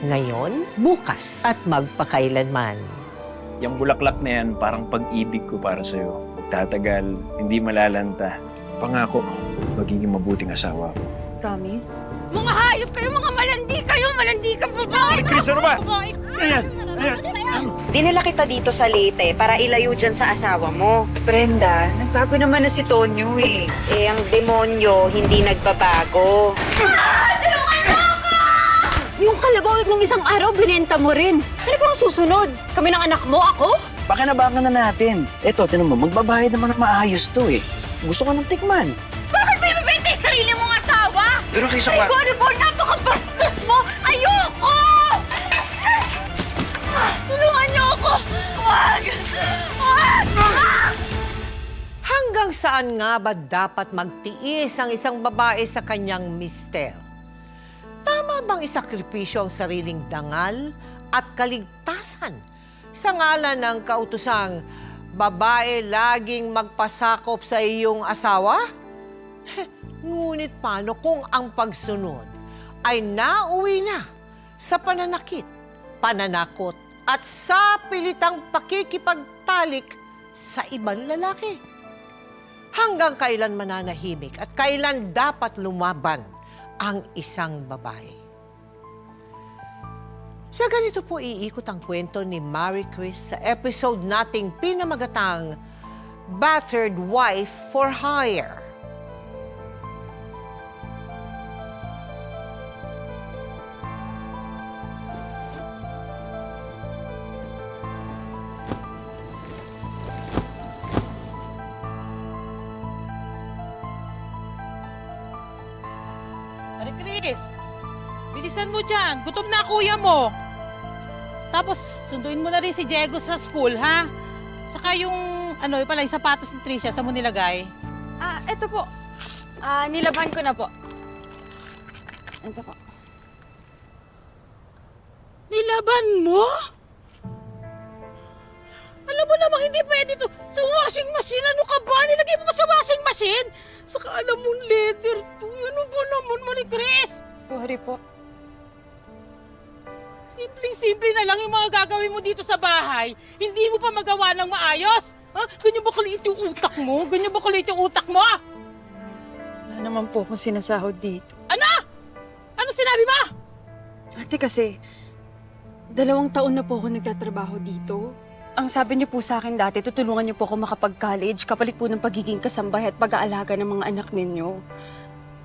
ngayon, bukas, at magpakailanman. Yung bulaklak na yan, parang pag-ibig ko para sa'yo. Tatagal, hindi malalanta. Pangako, magiging mabuting asawa ko. Promise? Mga hayop kayo, mga malandi kayo, malandi kang babae! Chris, ano ba? Ayan! Dinala kita dito sa Leyte para ilayo dyan sa asawa mo. Brenda, nagbago naman na si Tonyo eh. Eh, ang demonyo hindi nagbabago. Yung kalabaw nung isang araw, binenta mo rin. Ano bang susunod? Kami ng anak mo, ako? Pakinabangan na natin. Eto, tinan mo, magbabayad naman ng maayos to eh. Gusto ko ng tikman. Bakit mo ibibenta yung sarili mong asawa? Pero kaysa pa... Horrible, napakabastos mo! Ayoko! Tulungan niyo ako! Wag! Wag! Hanggang saan nga ba dapat magtiis ang isang babae sa kanyang mister? Tama bang isakripisyo ang sariling dangal at kaligtasan sa ngalan ng kautosang babae laging magpasakop sa iyong asawa? Ngunit paano kung ang pagsunod ay nauwi na sa pananakit, pananakot at sa pilitang pakikipagtalik sa ibang lalaki? Hanggang kailan mananahimik at kailan dapat lumaban ang isang babae? Sa ganito po iikot ang kwento ni Marie Chris sa episode nating pinamagatang Battered Wife for Hire. Marie Chris, bilisan mo dyan. Gutom na kuya mo. Tapos, sunduin mo na rin si Diego sa school, ha? Saka yung, yung pala, yung sapatos ni Tricia, saan mo nilagay? Eto po. Nilaban ko na po. Ito po. Nilaban mo? Alam mo namang hindi pwede to sa washing machine. Ano ka ba? Nilagay mo pa sa washing machine? Saka alam mong leather to. Ano ba naman, Marie Chris? Sorry po. Simpleng-simple na lang yung mga gagawin mo dito sa bahay. Hindi mo pa magawa ng maayos. Ha? Ganyan ba kaliit yung utak mo? Ganyan ba kaliit yung utak mo? Wala naman po akong sinasahod dito. Ano? Ano sinabi mo? Ate kasi, 2 taon na po ako nagtatrabaho dito. Ang sabi niyo po sa akin dati, tutulungan niyo po ako makapag-college kapalit po ng pagiging kasambahay at pag-aalaga ng mga anak ninyo.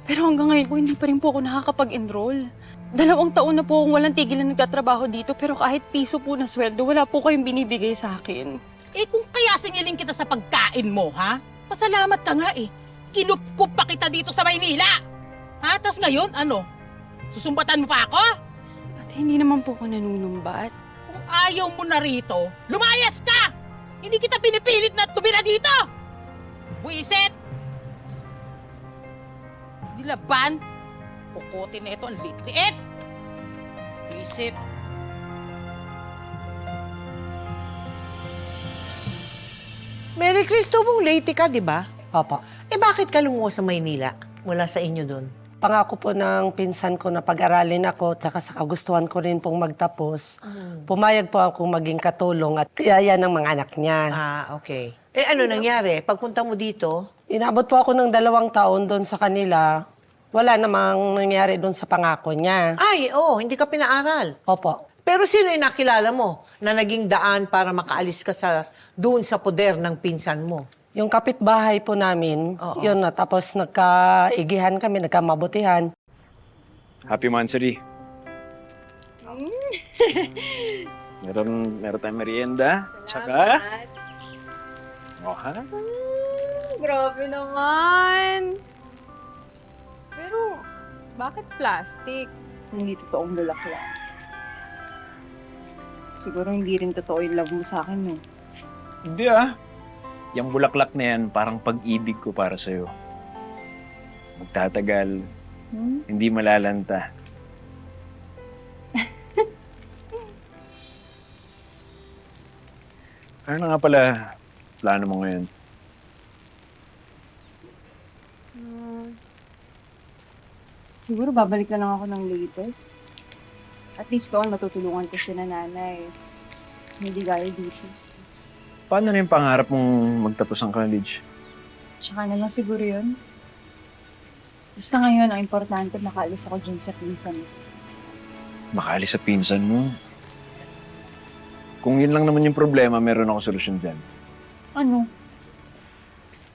Pero hanggang ngayon po, hindi pa rin po ako nakakapag-enroll. 2 taon na po akong walang tigil na nagtatrabaho dito pero kahit piso po na sweldo, wala po kayong binibigay sa akin. Eh kung kaya singiling kita sa pagkain mo, ha? Pasalamat ka nga eh. Kinupkup pa kita dito sa Maynila. Ha? Tapos ngayon, ano? Susumbatan mo pa ako? Ate, hindi naman po ako nanunumbat. Kung ayaw mo na rito, lumayas ka! Hindi kita pinipilit na tumira dito! Buisit! Nilaban! Pukutin na ito, ang liit-liit! Buisit! Mary Chris, tubong Leyte ka, di ba? Opo. Eh bakit ka lumuwas sa Maynila? Wala sa inyo doon. Pangako po ng pinsan ko na pag-aralin ako tsaka sa kagustuhan ko rin pong magtapos. Pumayag po akong maging katulong at kaya ng mga anak niya. Ah, okay. Eh ano nangyari? Pagpunta mo dito, Inabot po ako ng 2 taon doon sa kanila. Wala namang nangyari doon sa pangako niya. ay, hindi ka pinaaral. Opo. Pero sino yung nakilala mo na naging daan para makaalis ka doon sa poder ng pinsan mo? Yung kapitbahay po namin, Oo. yun na. Tapos nagkaigihan kami, nagkamabutihan. Happy Mansari. meron tayong merienda. Tsaka... Oh, ha? Grabe naman. Pero, bakit plastic? Hindi totoong bulaklak. Siguro hindi rin totoo yung love mo sa akin, eh. Hindi ah. Yung bulaklak na yan, parang pag-ibig ko para sa'yo. Magtatagal, hindi malalanta. Ano nga pala plano mo ngayon? Siguro babalik na lang ako ng later. At least doon matutulungan ko siya na nanay. Hindi gaya dito. Paano na yung pangarap mong magtapos ng college? Tsaka na lang siguro yun. Basta ngayon, ang importante, makaalis ako dyan sa pinsan. Makaalis sa pinsan mo. Kung yun lang naman yung problema, meron ako solusyon dyan. Ano?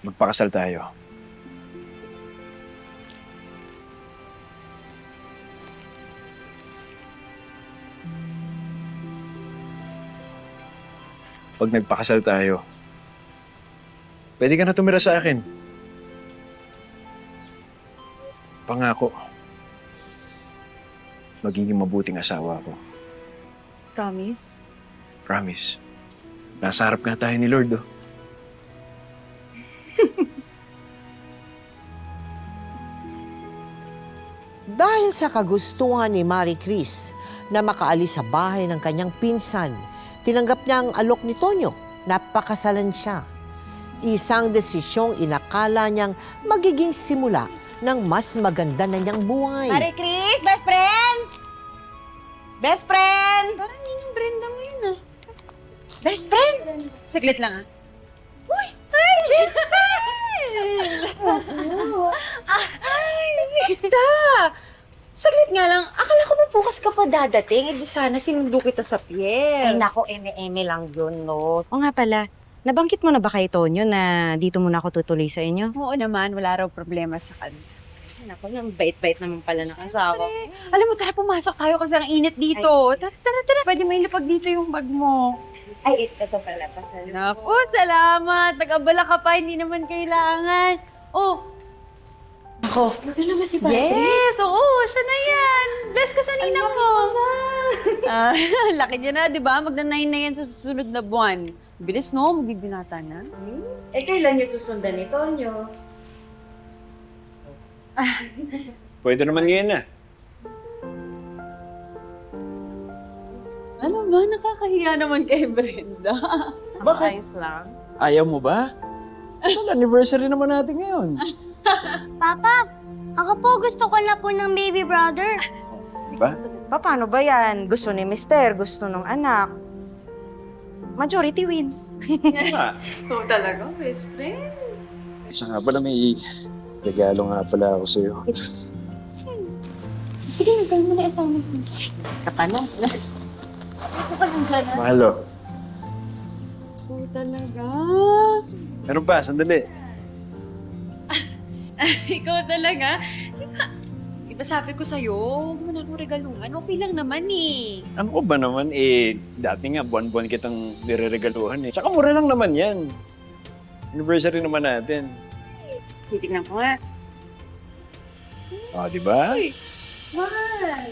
Magpakasal tayo. Pag nagpakasal tayo, pwede ka na tumira sa akin. Pangako, magiging mabuting asawa ko. Promise? Promise. Nasa harap nga tayo ni Lord, oh. Dahil sa kagustuhan ni Marie Chris na makaalis sa bahay ng kanyang pinsan, tinanggap niya ang alok ni Tonyo. Napakasalan siya. Isang desisyong inakala niyang magiging simula ng mas maganda na niyang buhay. Marie Chris, best friend! Best friend! Parang ninong Brenda mo yun ah. Best friend! Saglit lang ah. Hi, best friend! Basta! Saglit nga lang, akala ko ba bukas ka pa dadating? Eh di sana sinundo kita sa Ay pier. nako, eme-eme lang yun, no? O nga pala, nabanggit mo na ba kay Tonyo na dito muna ako tutuloy sa inyo? Oo naman, wala raw problema sa kanya. Ay nako, ang bait-bait naman pala ng asawa. Alam mo, tara pumasok tayo kasi ang init dito. Tara. Pwede may ilapag dito yung bag mo. Ay, ito pala, pasal. Naku, salamat. Nag-abala ka pa, hindi naman kailangan. Oh, Ako, ano naman si Patrick? yes! Oo, siya na yan. Bless ka sa ninang mo. Laki niya na, di ba? Magna-9 na yan sa susunod na buwan. Bilis, no? Magbibinata na. Eh, kailan niyo susundan ni Tonyo? Pwede naman ngayon na. Ano ba? Nakakahiya naman kay Brenda. Bakit? Ayos lang. Ayaw mo ba? Well, anniversary naman natin ngayon. Papa, ako po gusto ko na po ng baby brother. Diba? Paano ba yan? Gusto ni Mister, gusto ng anak. Majority wins. Diba? Oo talaga, best friend. Isa nga pala, may regalo nga pala ako sa'yo. Sige, nagkaroon mo na isama ko. Kapano? Ako ka lang dyan ah. Mahalo. Oo talaga. Meron pa, sandali. Ikaw talaga. Di ba sabi ko sa'yo, huwag mo na akong regaluhan. Okay lang naman eh. Ano ko ba naman, dati nga buwan-buwan kitang nireregaluhan eh. Tsaka mura lang naman yan. Anniversary naman natin. Titignan ko nga. Oh, di ba? Mahal.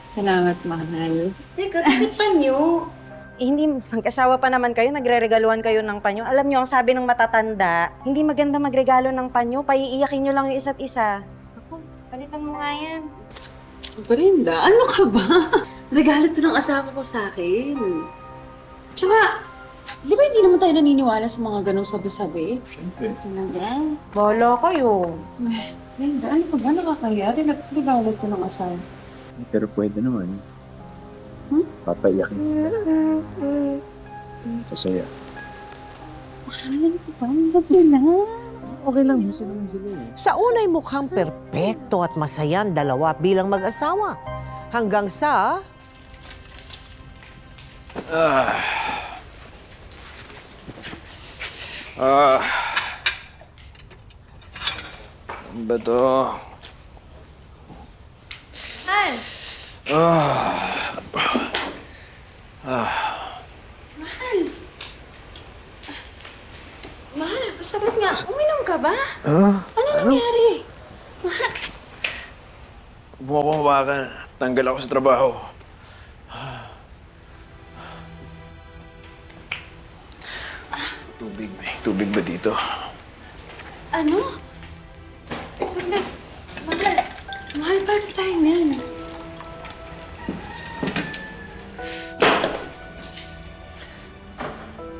Salamat, mahal. Teka, bakit panyo? Hindi, mag-asawa pa naman kayo, nagre-regaluhan kayo ng panyo. Alam nyo, ang sabi ng matatanda, hindi maganda magregalo ng panyo, paiiyakin nyo lang yung isa't isa. Ako, palitan mo nga yan. Brenda, ano ka ba? Regalo to ng asawa ko sa akin. Tsaka, di ba hindi naman tayo naniniwala sa mga ganong sabi-sabi? Siyempre. Talaga? Bolo kayo. Brenda, ano ka ba? Nakakaya. Regalo to ng asawa. Pero pwede naman. Papaiyakin kita. Sasaya. Ano ka ba? Kasi na. Okay lang, sila eh. Sa unay mukhang perpekto at masayang dalawa bilang mag-asawa. Hanggang sa... Ano ba to? Mahal, saglit nga. Uminom ka ba? Ano Nangyari? Bumakuhawakan. Tanggal ako sa trabaho. Tubig. May tubig ba dito? Ano? Saglit. Mahal. Mahal, paano tayo niyan?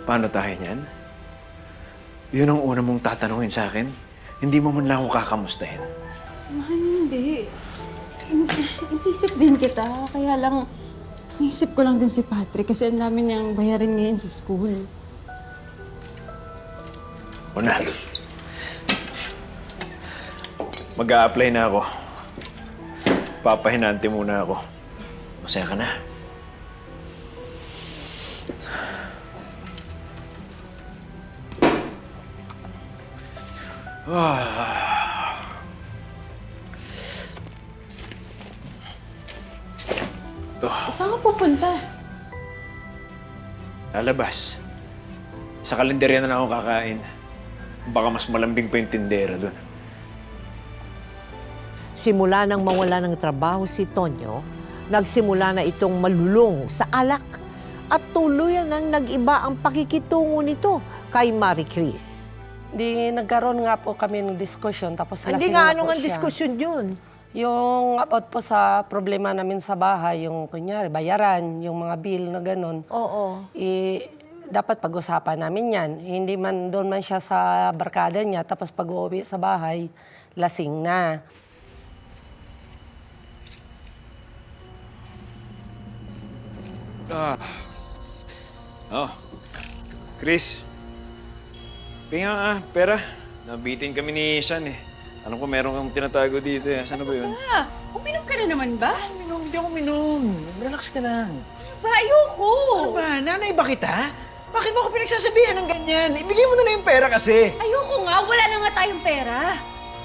Paano tayo niyan? Yun ang una mong tatanungin sa akin? Hindi mo man lang ako kakamustahin. Mahal, hindi. Inisip din kita. Kaya lang, naisip ko lang din si Patrick kasi ang dami niyang bayarin ngayon sa school. O na. Mag-a-apply na ako. Papahinante muna ako. Masaya ka na? Ito, Saan ka pupunta? lalabas. Sa kalendarya na lang ako kakain. Baka mas malambing pa yung tindera doon. Simula nang mawala ng trabaho si Tonyo, nagsimula na itong malulong sa alak at tuluyan nang nag-iba ang pakikitungo nito kay Marie Chris. Di nagkaroon nga po kami ng diskusyon tapos Hindi lasing nga na ano po nga siya. diskusyon yun. Yung about po sa problema namin sa bahay, yung kunyari bayaran, yung mga bill na ganun, Oo. dapat pag-usapan namin yan. Hindi man doon man siya sa barkada niya tapos pag uuwi sa bahay, lasing na. Oh, Chris. Pinga pera. Nabitin kami ni Sean eh. Alam ko meron kang tinatago dito eh. Saan na ba yun? Uminom ka na naman ba? Hindi ako minom. Relax ka lang. Ba, ayoko! Ano ba? Nanay ba kita? Bakit mo ako pinagsasabihan ng ganyan? Ibigay mo na lang yung pera kasi. Ayoko nga, wala na nga tayong pera.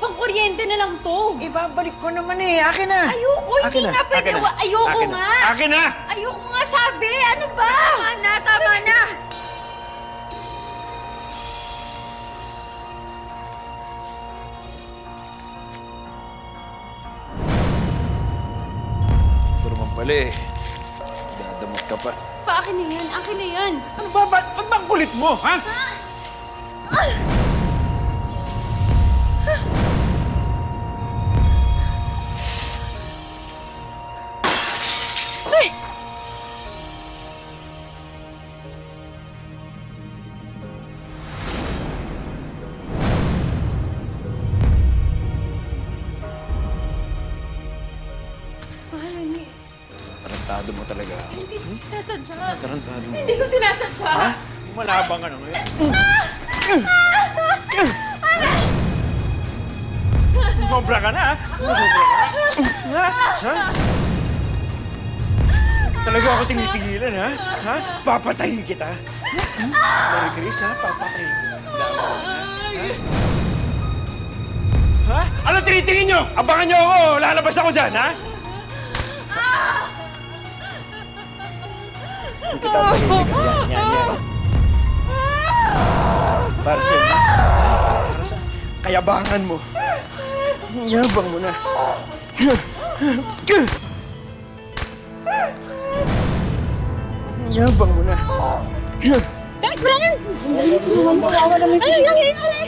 Pang-kuryente na lang to. Ibabalik ko naman eh. Akin na. Ayoko, hindi Akin na, nga pwede. akin na. Ayoko Akin na. nga. Akin na! Ayoko nga sabi. Ano ba? Tama na. Ito naman pala eh. Dadamot ka pa. Pa, akin na yan. Akin na yan. Ano ba? Ba't ba ang kulit mo, ha? Tarantado mo talaga. Hindi ko sinasadya. Tarantado mo. Hindi ko sinasadya. Ha? Malabang ka na ngayon. Sumobra ka na, ha? Sumobra ka na. Ha? Talaga ako tinitigilan, ha? Ha? Papatayin kita. Mary Chris, ha? Papatayin kita. Ha? Ano tinitingin nyo? Abangan nyo ako! Lalabas ako dyan, ha? Hindi kita panindigan. Yan. Para sa'yo, ha? Para sa kayabangan mo. Yabang mo na. Yabang mo na. Best friend! Ano nangyayari?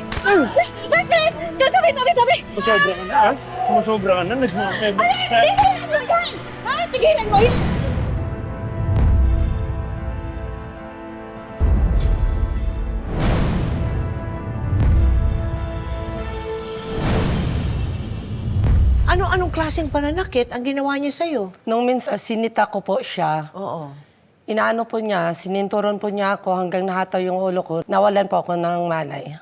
Best friend! Tabi! Sumusobra ka na, ha? Sumusobra ka na. Nagmamebas sa... Tigilan mo yan! Anong klaseng pananakit ang ginawa niya sa'yo? Nung minsan, sinita ko po siya. Oo. Inaano po niya, sininturon po niya ako hanggang nahataw yung ulo ko. Nawalan po ako ng malay.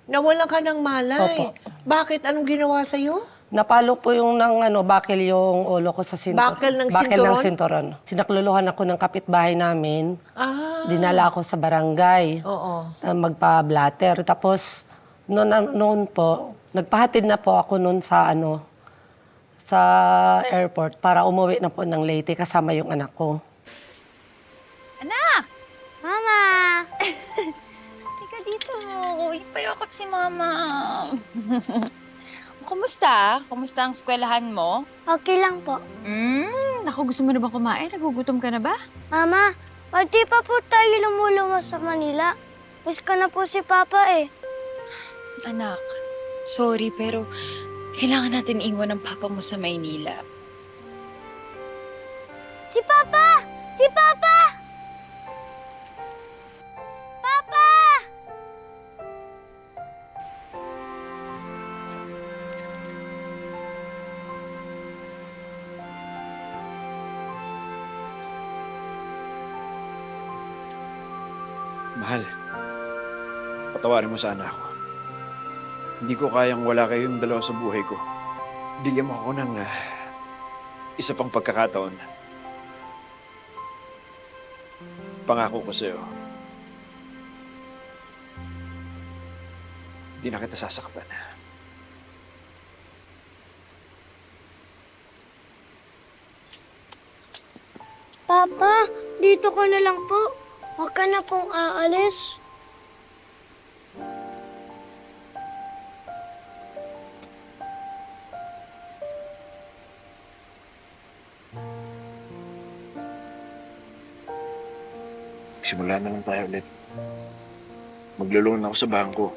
Nawalan ka ng malay. Opo. Bakit? Anong ginawa sa'yo? Napalo po yung bakil yung ulo ko sa sinturon. Bakil ng Bakil ng sinturon? sinturon. Sinakluluhan ako ng kapitbahay namin. Ah. Dinala ako sa barangay. Oo. Magpa-blatter. Tapos, noon po, nagpahatid na po ako noon sa sa airport para umuwi na po ng Leyte kasama yung anak ko. Anak! Mama! Teka dito. Ipayakap si Mama. Kumusta? Kumusta ang eskwelahan mo? Okay lang po. Naku, gusto mo na ba kumain? Nagugutom ka na ba? Mama, pag di pa po tayo lumulungas sa Manila, miss ko na po si Papa eh. Anak, sorry pero kailangan natin iwan ng papa mo sa Maynila. Si Papa! Si Papa! Papa! Mahal, patawarin mo sana ako. Hindi ko kayang wala kayong dalawa sa buhay ko. Bigyan mo ako ng isa pang pagkakataon. Pangako ko sa'yo, hindi na kita sasaktan. Papa, dito ka na lang po. Huwag ka na pong aalis. Simula na lang tayo ulit. Maglulungan ako sa bangko.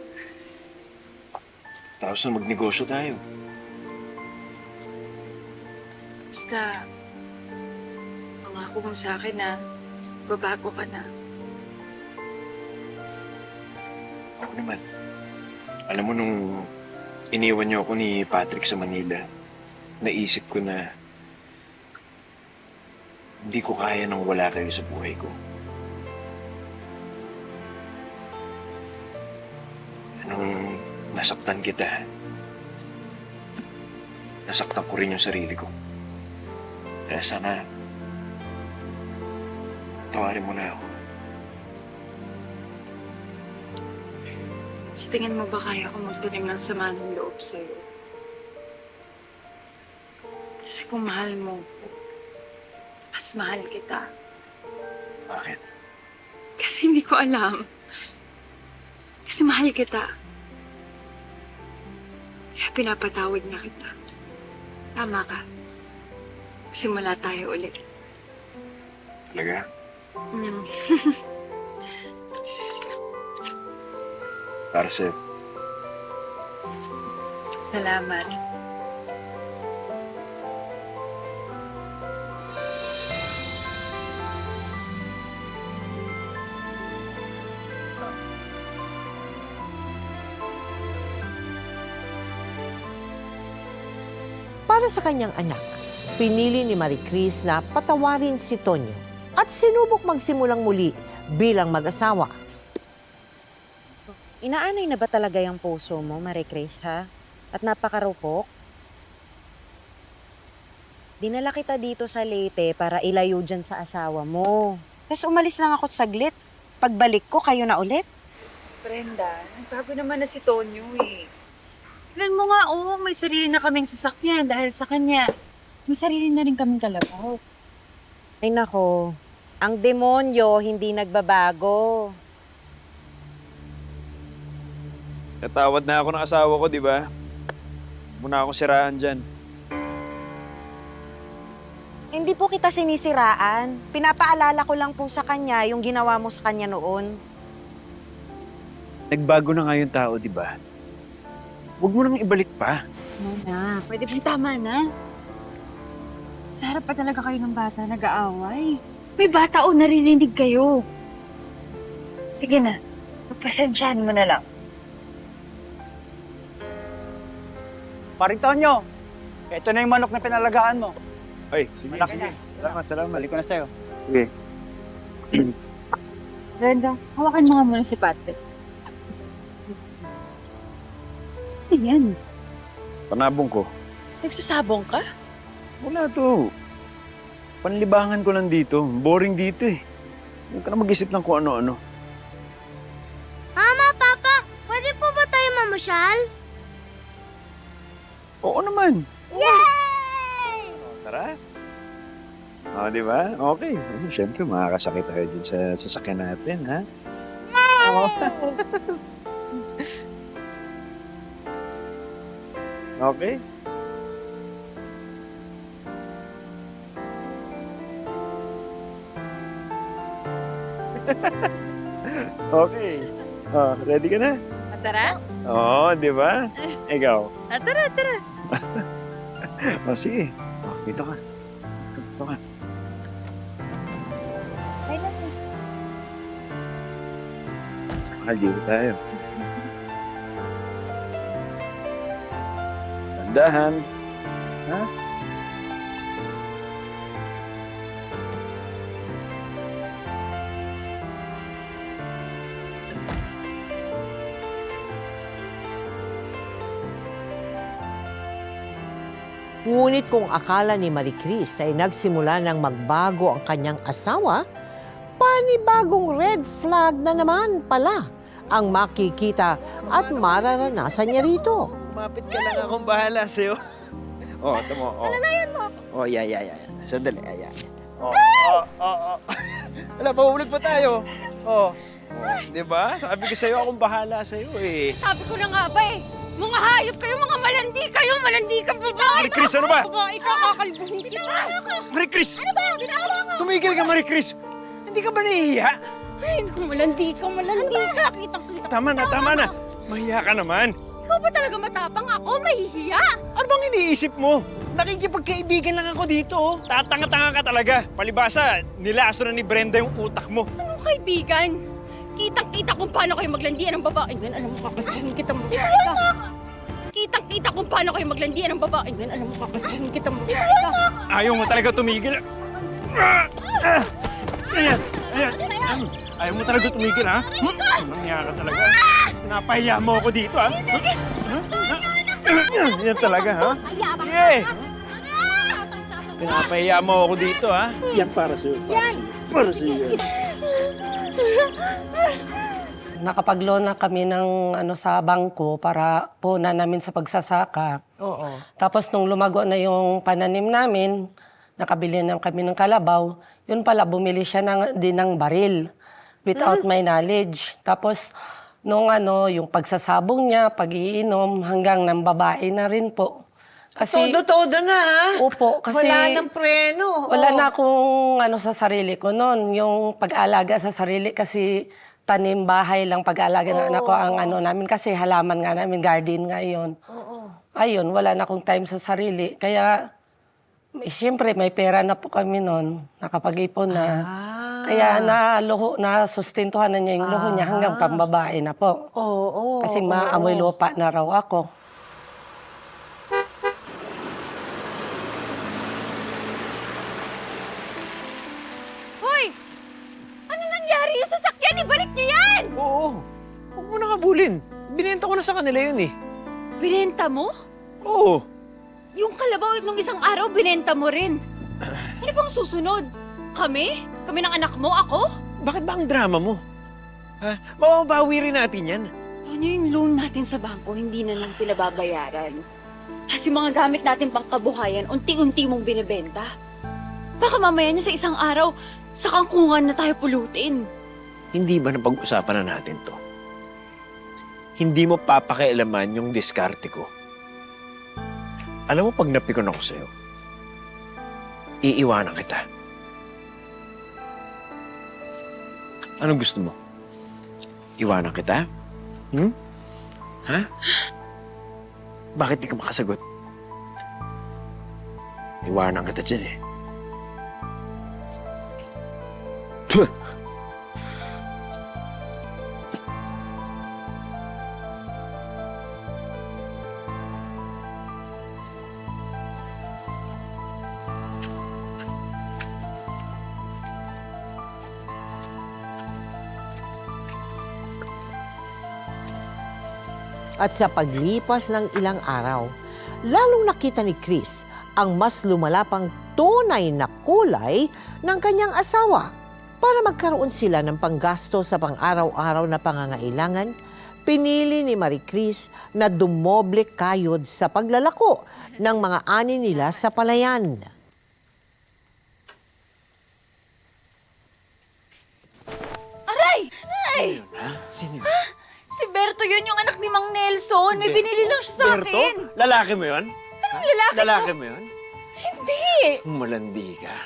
Tapos na magnegosyo tayo. Basta, pangako mo sa akin na babago ka na. Ako naman. Alam mo, nung iniwan niyo ako ni Patrick sa Manila, naisip ko na hindi ko kaya nang wala kayo sa buhay ko. Nung nasaktan kita, nasaktan ko rin yung sarili ko. Kaya sana, tawarin mo na ako. Sa tingin mo ba kaya ko magtanim ng sama ng loob sa'yo? Kasi kung mahal mo, mas mahal kita. Bakit? Kasi hindi ko alam. Kasi mahal kita. Kaya pinapatawad na kita. Tama ka. Simula tayo ulit. Talaga? Mm. Para sa'yo. Salamat. Para sa kanyang anak, pinili ni Marie Chris na patawarin si Tonyo at sinubok magsimulang muli bilang mag-asawa. Inaanay na ba talaga yung puso mo, Marie Chris, ha? At napakarupok? Dinala kita dito sa Leyte para ilayo dyan sa asawa mo. Tapos umalis lang ako saglit. Pagbalik ko, kayo na ulit. Brenda, nagbago naman na si Tonyo eh. Tignan mo nga, may sarili na kaming sasakyan dahil sa kanya. May sarili na rin kaming kalabaw. Ay nako, ang demonyo hindi nagbabago. Natawad na ako ng asawa ko, di ba? Muna ako siraan dyan. Hindi po kita sinisiraan. Pinapaalala ko lang po sa kanya yung ginawa mo sa kanya noon. Nagbago na nga yung tao, di ba? Huwag mo nang ibalik pa. Na, pwede bang tama na? Sa harap pa talaga kayo ng bata nag-aaway. May bata o narinig kayo. Sige na, pagpasensyahan mo na lang. Paring Tonyo, ito na yung manok na pinalagaan mo. Ay, sige, Malaki sige. na. Salamat. Balik ko na sa'yo. Sige. Brenda, hawakan mo nga muna si Patrick. Ayan, Panabong ko. nagsasabong ka? Wala to. Panlibangan ko lang dito. Boring dito eh. Huwag ka na mag-isip ng kung ano-ano. Mama, Papa, pwede po ba tayo mamasyal? Oo naman. Yay! Tara. Di ba? Okay. Siyempre, makakasakit tayo dyan sa sasakyan natin, ha? Oo. Okay. Okay. Ready ka na? Tara. Oo, di ba? Ikaw. Tara. Sige. Dito ka. Dito ka. Dito tayo. Tandahan. Ha? Ngunit kung akala ni Marie Chris ay nagsimula ng magbago ang kanyang asawa, panibagong red flag na naman pala ang makikita at mararanasan niya rito. Mapit ka lang, akong bahala sa'yo. Oh, ito mo. Oh. Alalayan mo. Oh, yeah. Sandali, yeah. Oh. Wala, pahulag pa tayo. Oh. Di ba? Sabi ko sa'yo, akong bahala sa'yo eh. Sabi ko na nga ba eh, mga hayop kayo, mga malandi ka babae! Marie Chris, ano ba? Babae ka, kakalbuhin kita! Marie Chris! Ano ba? Binawa ko! Tumigil ka, Marie Chris! Hindi ka ba nahihiya? Ay, kung malandi ka, kitang-kita. Tama na. Mahiya ka naman. Ikaw ba talaga matapang ako? Mahihiya? Ano bang iniisip mo? Nakikipagkaibigan lang ako dito. Oh. Tatanga-tanga ka talaga. Palibasa, nilaso na ni Brenda yung utak mo. Anong kaibigan? Kitang-kita kung paano kayo maglandian ng babae yan. Alam mo, kakalbuhin kitang babae ka. Kitang-kita kung paano kayo maglandian ng babae yan. Alam mo, kakalbuhin kitang babae ka. Ayaw mo talaga tumigil. Ayan. Ayaw mo talaga tumigil, ha? Nangyaya ka talaga. Napahiya mo ako dito, ha? Yan talaga, ha? Yeah! Pinapahiya mo ako dito, ha? Yan para sa'yo. Para sa'yo. Nakapag-loan na kami ng sa bangko para puhunan namin sa pagsasaka. Oo. Tapos nung lumago na yung pananim namin, nakabili na kami ng kalabaw, yun pala, bumili siya din ng baril without my knowledge. Tapos nung yung pagsasabong niya, pag-iinom, hanggang ng babae na rin po. Todo-todo na, ha? Opo, kasi wala nang preno. wala Oo. na akong sa sarili ko noon. Yung pag-aalaga sa sarili kasi tanim bahay lang pag-aalaga ng anak ko ang namin kasi halaman nga namin, garden nga yun. Ayun, wala na akong time sa sarili. Kaya, siyempre, may pera na po kami noon. Nakapag-ipon na. Kaya nasustentuhan na niya yung luho niya hanggang pambabae na po. Oo. Kasi maamoy lupa na raw ako. Hoy! Ano nangyari yung sasakyan? Ibalik niyo yan! Oo. Huwag mo na kabulin. Binenta ko na sa kanila yun, eh. Binenta mo? Oo. Yung kalabaw nung isang araw, binenta mo rin. Ano bang susunod? Kami? Kami ng anak mo? Ako? Bakit ba ang drama mo? Ha? Mababawi rin natin yan. Tonyo, yung loan natin sa bangko, hindi na lang pinababayaran. Kasi mga gamit natin pang kabuhayan, unti-unti mong binibenta. Baka mamaya niya sa isang araw, sa kangkungan na tayo pulutin. Hindi ba napag-usapan na natin to? Hindi mo papakialaman yung diskarte ko. Alam mo, pag napikon ako sa'yo, iiwanan kita. Anong gusto mo? Iwanan kita? Ha? Bakit di ka makasagot? Iwanan kita dyan eh. Tuh! At sa paglipas ng ilang araw, lalong nakita ni Chris ang mas lumala pang tunay na kulay ng kanyang asawa. Para magkaroon sila ng panggasto sa pang-araw-araw na pangangailangan, pinili ni Marie Chris na dumoble kayod sa paglalako ng mga ani nila sa palayan. Aray! Aray! Sino? Si Berto yun, yung anak ni Mang Nelson. May binili lang siya sa akin. Lalaki mo yun? Anong lalaki Lalaki mo yun? Hindi! Malandi ka.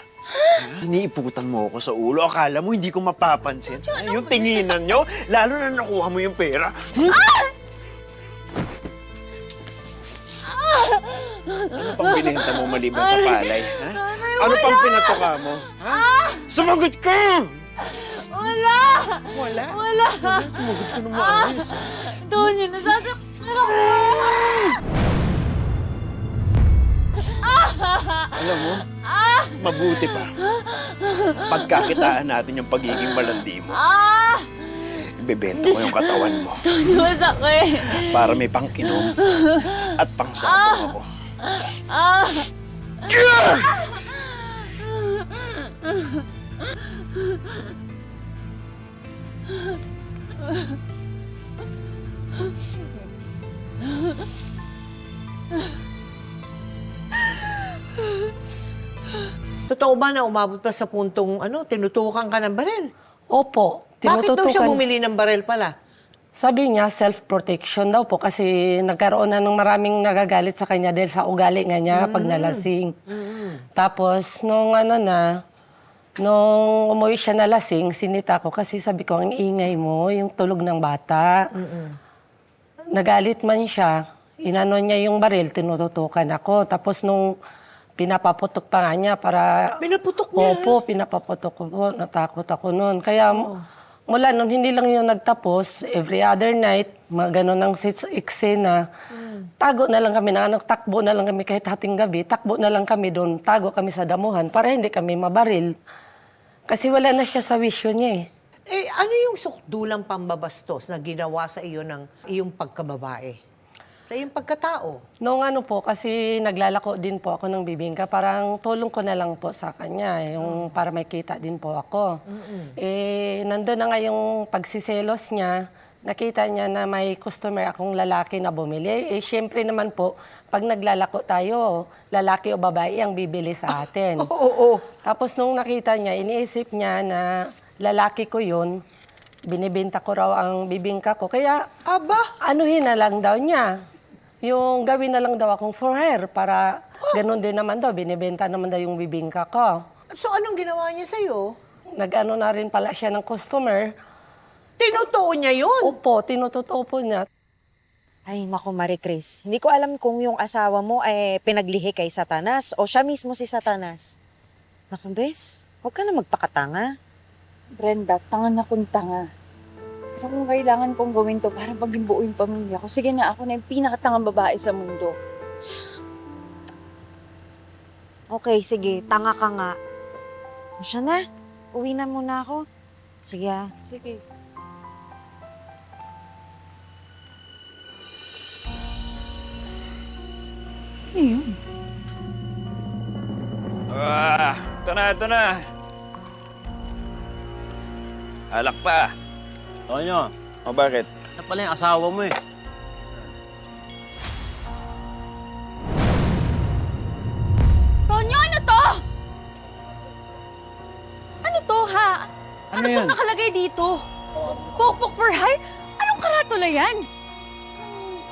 Iniiputan mo ako sa ulo. Akala mo hindi ko mapapansin. Yung tinginan nyo, lalo na nakuha mo yung pera. Ano pang binenta mo maliban sa palay? Ha? Ano pang pinatoka mo? Ha? Sumagot ka! Wala! Wala? Wala! Sumagot ka ng maayos. Tonyo, nasasaktan ako! Alam mo, mabuti pa. Pagkakitaan natin yung pagiging malandi mo. Ibebenta ko yung katawan mo. Tonyo, masakit! Para may pang-inom at pang-sabong ako. Totoo ba na umabot pa sa puntong tinutukan ka ng baril? Opo. Bakit daw siya tinututukan. bumili ng baril pala? Sabi niya, self-protection daw po kasi nagkaroon na ng maraming nagagalit sa kanya dahil sa ugali nga niya pag nalasing. Tapos, nung umuwi siya nalasing, sinita ko kasi sabi ko, ang ingay mo, yung tulog ng bata. Nagalit man siya, inano niya yung baril, tinututukan ako. Tapos nung pinapaputok pa nga niya para... Pinaputok niya? Opo, pinapaputok ko po. Natakot ako noon. Kaya mula noon, hindi lang yun nagtapos. Every other night, mga ganun ang eksena. Tago na lang kami na anak, takbo na lang kami kahit hating gabi. Takbo na lang kami doon, tago kami sa damuhan para hindi kami mabaril. Kasi wala na siya sa wisyo niya eh. Ano yung sukdulang pambabastos na ginawa sa iyo ng iyong pagkababae? Sa iyong pagkatao? Noong po, kasi naglalako din po ako ng bibingka, parang tulong ko na lang po sa kanya, yung para may kita din po ako. Nandun na nga yung pagsiselos niya, nakita niya na may customer akong lalaki na bumili. Siyempre naman po, pag naglalako tayo, lalaki o babae ang bibili sa atin. Oo. Tapos nung nakita niya, iniisip niya na lalaki ko yun, binibenta ko raw ang bibingka ko. Kaya, anuhin na lang daw niya. Yung gawin na lang daw akong for her para ganun din naman daw, binibenta naman daw yung bibingka ko. So anong ginawa niya sa'yo? Nag-ano na rin pala siya ng customer. Tinutuo niya yun? Opo, tinutotoo po niya. Ay, naku, Marie Chris. Hindi ko alam kung yung asawa mo ay pinaglihi kay Satanas o siya mismo si Satanas. Naku, bes, huwag ka na magpakatanga. Brenda, tanga na kung tanga. Pero kung kailangan kong gawin to para maging buo yung pamilya ko, sige na, ako na yung pinakatangang babae sa mundo. Okay, sige, tanga ka nga. O siya na, uwi na muna ako. Sige ah. Sige. Ayun. Ito na. Alak pa. Tonyo, O bakit? ano pala yung asawa mo eh? Tonyo, ano to? Ano to, ha? Ano yan? Nakalagay dito? Pokpok for hire? Anong karatula yan?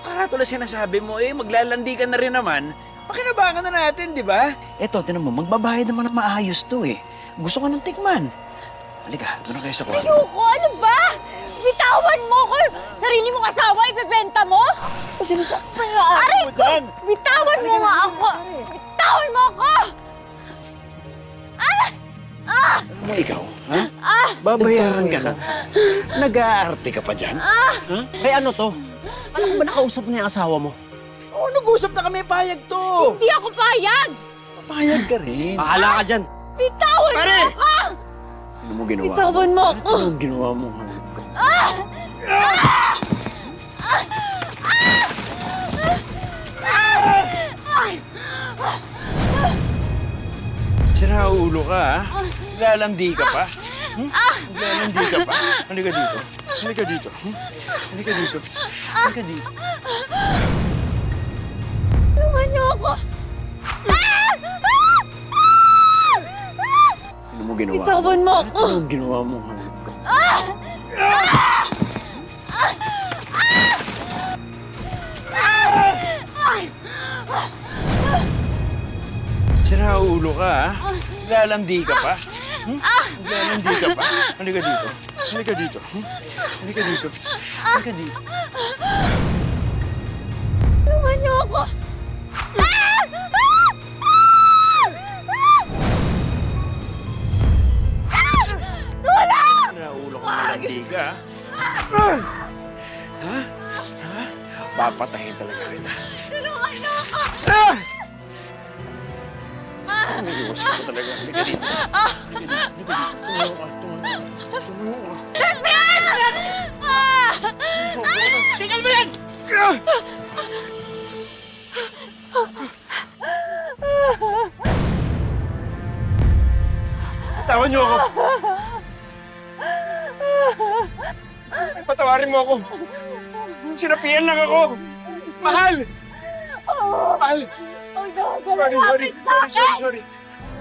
Karatula sinasabi mo, maglalandi ka na rin naman. Pakinabangan na natin, di ba? Eto, tinan mo, magbabayad naman ng maayos to eh. Gusto ko ng tikman. Halika, doon na kayo sa kwarto. Ayoko, ano ba? Bitawan mo ko! Sarili mong asawa, ibebenta mo? Aray ko! Bitawan mo nga ako! Bitawan mo ako! Ano ikaw, ha? Babayaran ka na. Nag-aarte ka pa dyan? May ano to? Alam ko ba nakausap na yung asawa mo? Oo, nag-usap na kami, payag to. Hindi ako payag! Payag ka rin. Bahala ka dyan. Bitawan mo ako! Ano mo ginawa? Bitawan mo ako! Ano mo ginawa mo? Sira ulo ka, ha? Lalandi ka pa? Lalandi ka pa? Halika dito. Halika dito. Halika dito. Halika dito. Tulungan niyo ako! Ano mo ginawa? Bitawan mo ako! Ano mo ginawa mo? Sira ulo ka, ha? Lalandi ka pa? Lalandi ka pa? Halika dito. Halika dito. Halika dito. Halika dito. Tulungan niyo ako! Tulong! Sira ulo ka, lalandi ka, ha? Ha? Ha? Papatayin talaga kita. Tulungan niyo ako! Umiiwas ka pa talaga. Halika dito. Halika dito. Halika dito. Tumayo ka. Tumayo ka. Tingnan mo yan! Tawan niyo ako. Patawarin mo ako. Sinapian lang ako. Mahal! Mahal! Sorry.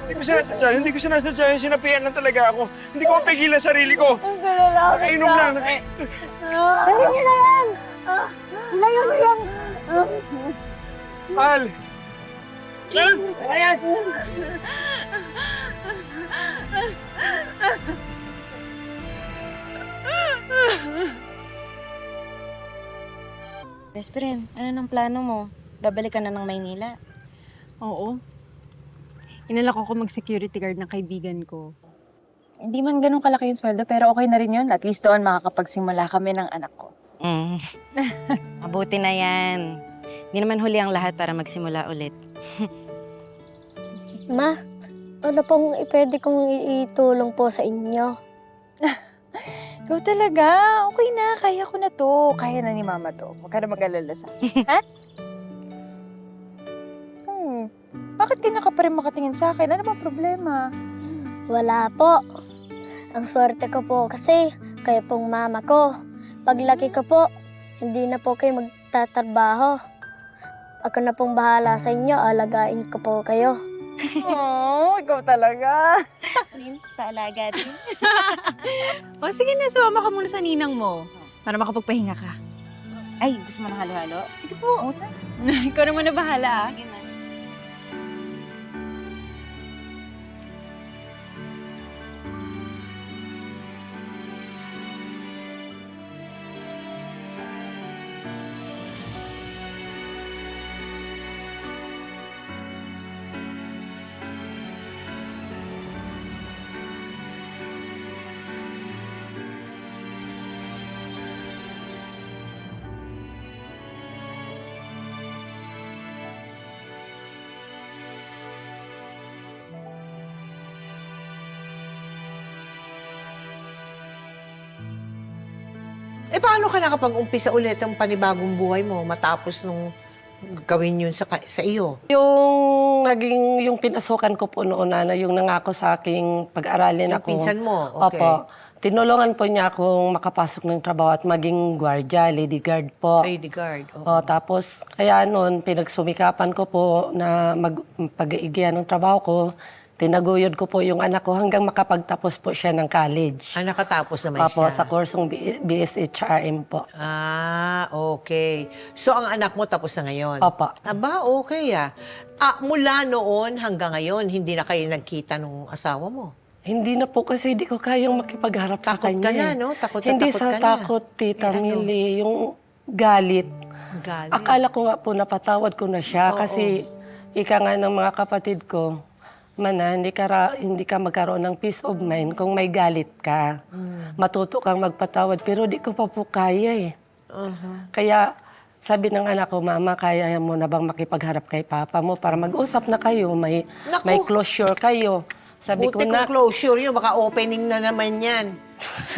Hindi ko sinasadya. Sinapian lang talaga ako. Hindi ko mapigilan sarili ko. Nakainom lang. Dali niyo na yan! Layo mo yan! Mahal! Best friend, ano nang plano mo? Babalik ka na ng Maynila? Oo. Inalak ako mag-security guard ng kaibigan ko. Hindi man ganun kalaki yung sweldo, pero okay na rin yun. At least doon makakapagsimula kami ng anak ko. Mabuti na yan. Hindi naman huli ang lahat para magsimula ulit. Ma, ano pong pwede kong itulong po sa inyo? Ikaw talaga. Okay na. Kaya ko na to. Kaya na ni Mama to. Huwag ka na mag-alala sa akin. Ha? Bakit ganyan ka pa rin makatingin sa akin? Ano bang problema? Wala po. Ang swerte ko po kasi kayo pong mama ko. Paglaki ko po, hindi na po kayo magtatrabaho. Ako na pong bahala sa inyo, alagain ko po kayo. Oh, ikaw talaga. Talaga din. O sige na, sumama ka muna sa ninang mo. Para makapagpahinga ka. Ay, gusto mo ng halo-halo? Sige po. Ikaw naman na bahala ah. Sige na. Paano ka nakapag-umpisa ulit ang panibagong buhay mo matapos nung gawin yun sa iyo? Yung pinasukan ko po noon na yung nangako sa aking pag-aralin Yung ako. pinsan mo, okay. Opo. Tinulungan po niya akong makapasok ng trabaho at maging gwardiya, lady guard po. Lady guard. Tapos, kaya noon, pinagsumikapan ko po na pag-iigyan ng trabaho ko. Tinaguyod ko po yung anak ko hanggang makapagtapos po siya ng college. Nakatapos naman Opo, siya. sa kursong BSHRM po. Okay. So, ang anak mo tapos na ngayon? Opo. Aba, okay mula noon hanggang ngayon, hindi na kayo nagkita nung asawa mo? Hindi na po kasi hindi ko kayang makipagharap sa Takot kanya. ka na, no? Takot na Hindi takot sa ka na. takot, Tita Millie. Yung galit. Galit. Akala ko nga po napatawad ko na siya Oo. kasi ika nga ng mga kapatid ko, hindi ka magkaroon ng peace of mind kung may galit ka. Matuto kang magpatawad, pero di ko pa po kaya eh. Kaya sabi ng anak ko, Mama, kaya mo na bang makipagharap kay Papa mo para mag-usap na kayo, may closure kayo. Sabi Buti ko na, kung closure yun, baka opening na naman yan.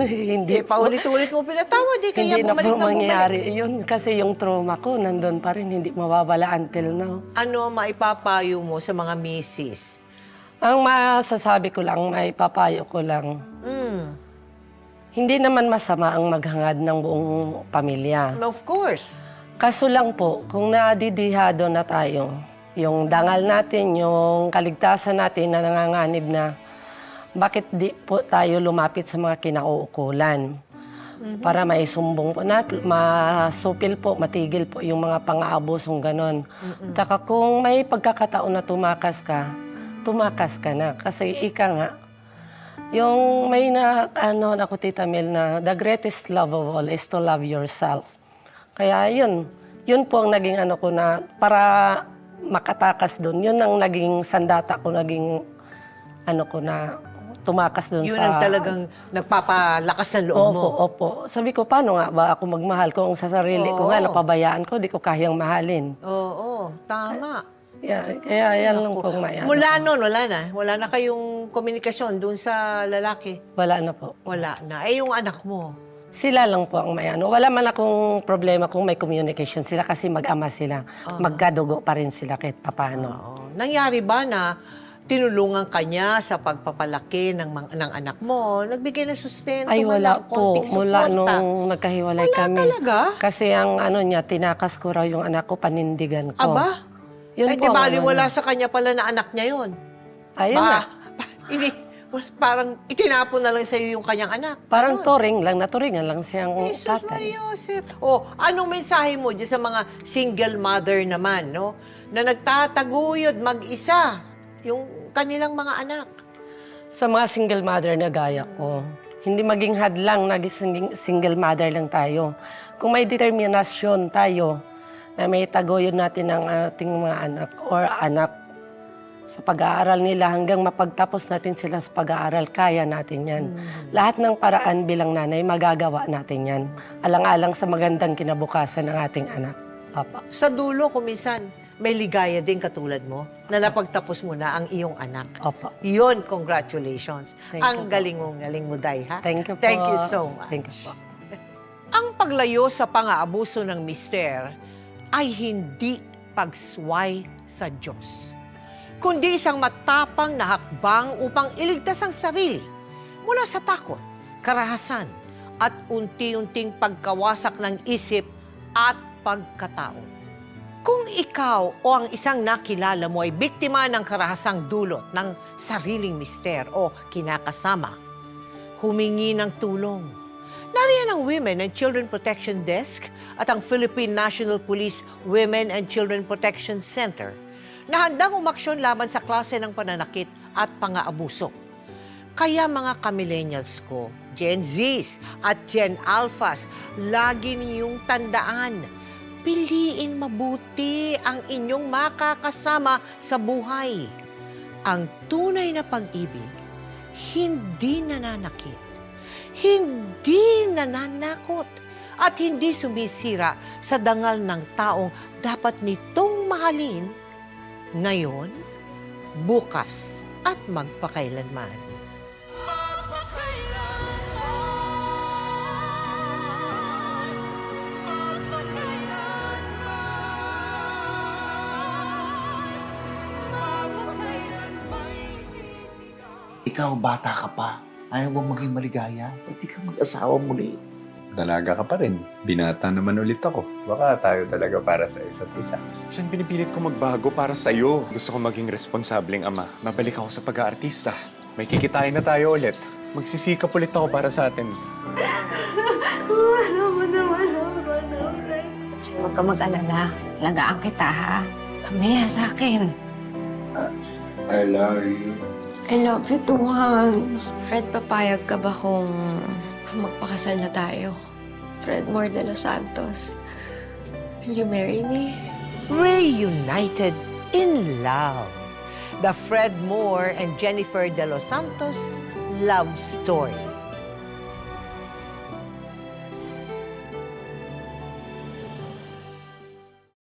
hindi po. Paulit-ulit mo pinatawad kaya Hindi na bumalik po na bumalik. mangyayari yun. Kasi yung trauma ko, nandun pa rin, hindi mawawala until now. Ano maipapayo mo sa mga misis? Ang masasabi ko lang, may papayo ko lang, hindi naman masama ang maghangad ng buong pamilya. Of course. Kaso lang po, kung nadidihado na tayo, yung dangal natin, yung kaligtasan natin na nanganganib na, bakit di po tayo lumapit sa mga kinauukulan? Para maisumbong po natin, masupil po, matigil po yung mga pang-aabusong ganon. Tsaka kung may pagkakataon na tumakas ka na. Kasi ika nga, yung may ako, Tita Mel, na the greatest love of all is to love yourself. Kaya yun po ang naging ko na, para makatakas doon, yun ang naging sandata ko, naging ko na tumakas doon Yun sa... ang talagang nagpapalakas ng loob mo. Opo. Sabi ko, paano nga ba ako magmahal kung sa sarili ko nga, napabayaan ko, di ko kayang mahalin. Oo, tama. Kaya yan lang pong may Mula noon, wala na kayong komunikasyon doon sa lalaki? Wala na po. Wala na. Yung anak mo? Sila lang po ang may Wala man akong problema kung may communication sila kasi mag-ama sila. Magkadugo pa rin sila kahit papaano. Nangyari ba na tinulungan ka niya sa pagpapalaki ng anak mo? Nagbigay ng sustento? Ay, wala po. Konting Mula suporta? nung nagkahiwalay kami. Talaga? Kasi ang niya, tinakas ko raw yung anak ko, panindigan ko. Aba? Yun Ay, po di ang bali wala niya. sa kanya pala na anak niya yun. Ayun na. Hindi, parang itinapon na lang sa'yo yung kanyang anak. Parang Ganon. naturingan lang siyang Jesus tatay. Maria Joseph. O, anong mensahe mo dyan sa mga single mother naman, no? Na nagtataguyod mag-isa yung kanilang mga anak. Sa mga single mother na gaya ko, hindi maging hadlang, naging single mother lang tayo. Kung may determinasyon tayo na may taguyod natin ang ating mga anak or anak sa pag-aaral nila hanggang mapagtapos natin sila sa pag-aaral, kaya natin yan. Lahat ng paraan bilang nanay, magagawa natin yan. Alang-alang sa magandang kinabukasan ng ating anak. Papa. Sa dulo, kung minsan, may ligaya din katulad mo na napagtapos mo na ang iyong anak. Opo. Yun, congratulations. Thank Ang you po. galing mo, Day, ha? Thank you po. Thank you so much. Thank you po. Ang paglayo sa pang-aabuso ng mister ay hindi pagsway sa Diyos, kundi isang matapang na hakbang upang iligtas ang sarili mula sa takot, karahasan, at unti-unting pagkawasak ng isip at pagkatao. Kung ikaw o ang isang nakilala mo ay biktima ng karahasang dulot ng sariling mister o kinakasama, humingi ng tulong. Nariyan ang Women and Children Protection Desk at ang Philippine National Police Women and Children Protection Center na handang umaksyon laban sa klase ng pananakit at pang-aabuso. Kaya mga kamillennials ko, Gen Zs at Gen Alphas, lagi niyong tandaan, piliin mabuti ang inyong makakasama sa buhay. Ang tunay na pag-ibig, hindi nananakit, hindi nananakot, at hindi sumisira sa dangal ng taong dapat nitong mahalin ngayon, bukas, at magpakailanman. Ikaw, bata ka pa. Ayaw mo maging maligaya? Pwede ka mag-asawa muli. Dalaga ka pa rin. Binata naman ulit ako. Baka tayo talaga para sa isa't isa. Siyan pinipilit ko magbago para sa'yo. Gusto ko maging responsableng ama. Mabalik ako sa pag-aartista. May kikitain na tayo ulit. Magsisikap ulit ako para sa atin. Huwag ka mag-alala. Lagaan kita, ha? Kamaya sa akin. I love you. I love you too, Han. Fred, papayag ka ba kung magpakasal na tayo? Fred Moore de los Santos. Will you marry me? Reunited in love. The Fred Moore and Jennifer de los Santos love story.